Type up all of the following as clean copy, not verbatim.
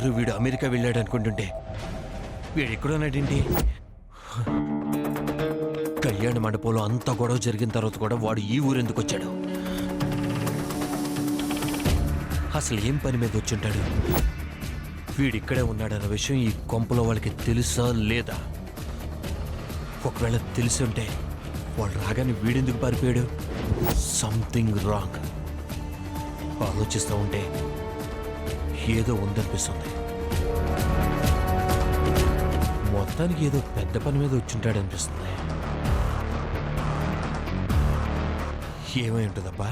అందరూ వీడు అమెరికా వెళ్ళాడు అనుకుంటుంటే వీడు ఎక్కడున్నాడేంటి? కళ్యాణ మండపంలో అంత గొడవ జరిగిన తర్వాత కూడా వాడు ఈ ఊరెందుకు వచ్చాడు? అసలు ఏం పని మీద వచ్చుంటాడు? వీడిక్కడే ఉన్నాడన్న విషయం ఈ కొంపలో వాళ్ళకి తెలుసా లేదా? ఒకవేళ తెలుసుంటే వాళ్ళు రాగానే వీడెందుకు పారిపోయాడు? Something wrong. ఆలోచిస్తూ ఉంటే ఏదో ఉందనిపిస్తుంది. మొత్తానికి ఏదో పెద్ద పని మీద వచ్చుంటాడనిపిస్తుంది. ఏమై ఉంటుందబ్బా?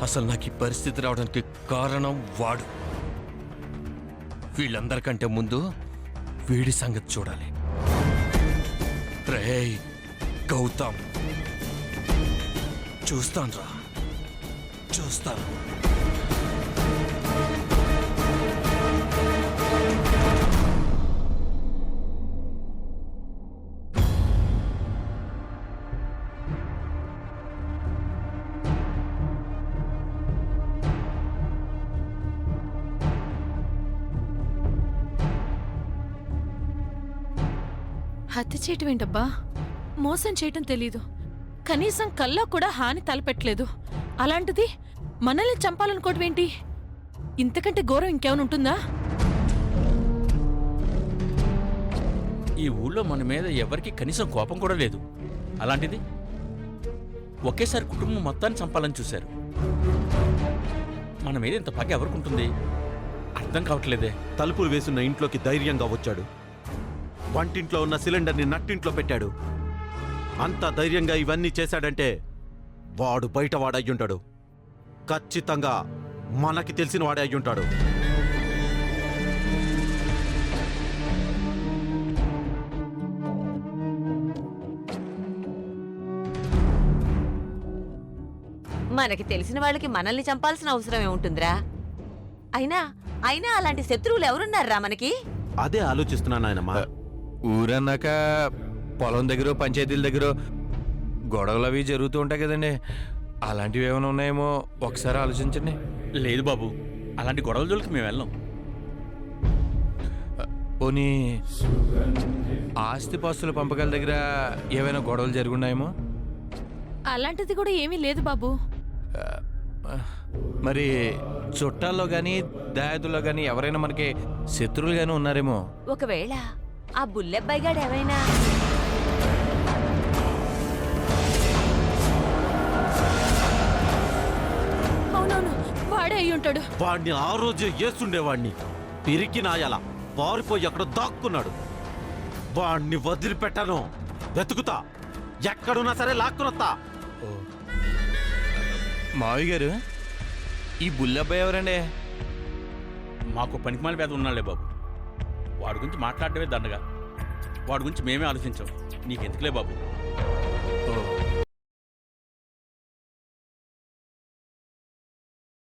అసలు నాకు ఈ పరిస్థితి రావడానికి కారణం వాడు. వీళ్ళందరికంటే ముందు వీడి సంగతి చూడాలి. రేయ్ గౌతమ్, చూస్తాను. హత్య చేయటం ఏంటబ్బా? మోసం చేయటం తెలీదు, కనీసం కల్లో కూడా హాని తలపెట్టలేదు. అలాంటిది మనల్ని చంపాలనుకోవటం ఏంటి? ఇంతకంటే ఘోరం ఇంకేమైనా ఉంటుందా? ఈ ఊళ్ళో మన మీద ఎవరికి కనీసం కోపం కూడా లేదు. అలాంటిది ఒకేసారి కుటుంబం మొత్తాన్ని చంపాలని చూశారు. మన మీద ఇంత పగ ఎవరికుంటుంది? అర్థం కావట్లేదే. తలుపులు వేసున్న ఇంట్లోకి ధైర్యంగా వచ్చాడు. వంటింట్లో ఉన్న సిలిండర్ని నట్టింట్లో పెట్టాడు. అంత ధైర్యంగా ఇవన్నీ చేశాడంటే వాడు బయట వాడయ్యుంటాడు. ఖచ్చితంగా మనకి తెలిసిన వాడే అయ్యుంటాడు. మనకి తెలిసిన వాళ్ళకి మనల్ని చంపాల్సిన అవసరం ఏముంటుందిరా? అయినా అలాంటి శత్రువులు ఎవరున్నారా మనకి? అదే ఆలోచిస్తున్నాను ఆయనమ్మా. ఊరన్నాక పొలం దగ్గర పంచాయతీల దగ్గర గొడవలు అవి జరుగుతూ ఉంటాయి కదండి. అలాంటివి ఏమైనా ఉన్నాయేమో ఒకసారి ఆలోచించండి. లేదు బాబు, అలాంటి గొడవల జోలికి మేము వెళ్ళాం. పోనీ ఆస్తిపాస్తుల పంపకాల దగ్గర ఏమైనా గొడవలు జరుగున్నాయేమో? అలాంటిది కూడా ఏమీ లేదు బాబు. మరి చుట్టాల్లో కానీ దాయాదుల్లో కానీ ఎవరైనా మనకి శత్రువులు గానీ ఉన్నారేమో? ఒకవేళ ఆ బుల్లెబ్బాయి గాడు ఏమైనా? అవునవును, వాడే అయి ఉంటాడు. వాడిని ఆ రోజే వేస్తుండేవాడిని. పిరికి నాయలా పారిపోయి ఎక్కడో దాక్కున్నాడు. వాడిని వదిలిపెట్టాను. వెతుకుతా, ఎక్కడున్నా సరే లాక్కునొత్తా. మావి గారు, ఈ బుల్లబ్బాయి ఎవరండి? మాకు పనికిమాలి పేద ఉన్నాళ్లే బాబు. వాడి గురించి మాట్లాడటమే దండగా. వాడి గురించి మేమే ఆలోచించాం. నీకెందుకులే బాబు.